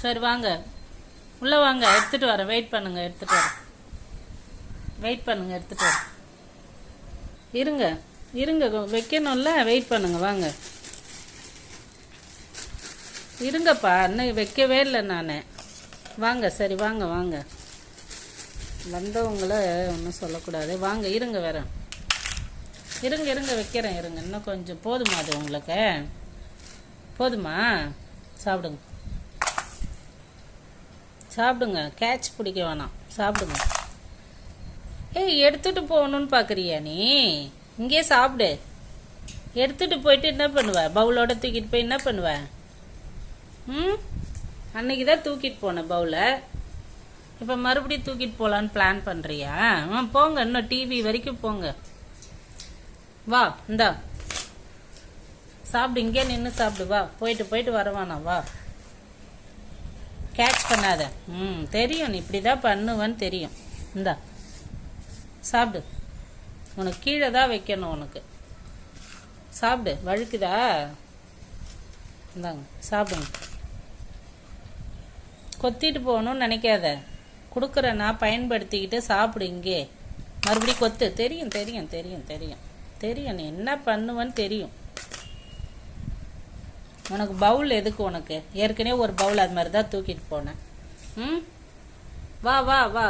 சரி வாங்க உள்ளே வாங்க, எடுத்துகிட்டு வரேன். வெயிட் பண்ணுங்க, எடுத்துகிட்டு வரேன். வெயிட் பண்ணுங்க, எடுத்துகிட்டு வரேன். இருங்க இருங்க, வைக்கணும்ல, வெயிட் பண்ணுங்க. வாங்க இருங்கப்பா, இன்னும் வைக்கவே இல்லை நான். வாங்க, சரி வாங்க வாங்க. வந்தவங்கள ஒன்றும் சொல்லக்கூடாது. வாங்க இருங்க, வரேன். இருங்க இருங்க, வைக்கிறேன். இருங்க, இன்னும் கொஞ்சம் போதுமா? அது உங்களுக்கு போதுமா? சாப்பிடுங்க சாப்பிடுங்க, கேட்ச் பிடிக்க வேணாம், சாப்பிடுங்க. ஏய், எடுத்துட்டு போகணும்னு பார்க்குறியா நீ? இங்கே சாப்பிடு. எடுத்துட்டு போயிட்டு என்ன பண்ணுவ? பவுலோட தூக்கிட்டு போய் என்ன பண்ணுவ? அன்னைக்கு தான் தூக்கிட்டு போனேன் பவுலை. இப்போ மறுபடியும் தூக்கிட்டு போகலான்னு பிளான் பண்ணுறியா? போங்க, இன்னும் டிவி வரைக்கும் போங்க. வா, இந்தா சாப்பிடு. இங்கே நின்று சாப்பிடு. வா, போயிட்டு போயிட்டு வரவானா? வா, கேட்ச் பண்ணாத. தெரியும் நீ இப்படி தான் பண்ணுவேன்னு தெரியும். இந்தா சாப்பிடு. உனக்கு கீழே தான் வைக்கணும். உனக்கு சாப்பிடு. வழுக்குதா? இந்தாங்க சாப்பிடுங்க. கொத்திட்டு போகணும்னு நினைக்காத. கொடுக்குறேன்னா பயன்படுத்திக்கிட்டு சாப்பிடு. இங்கே மறுபடியும் கொத்து. தெரியும் தெரியும் தெரியும் தெரியும் தெரியும் நீ என்ன பண்ணுவேன்னு தெரியும். உனக்கு பவுல் எதுக்கு? உனக்கு ஏற்கனவே ஒரு பவுல் அது மாதிரி தான் தூக்கிட்டு போனேன். வா வா வா.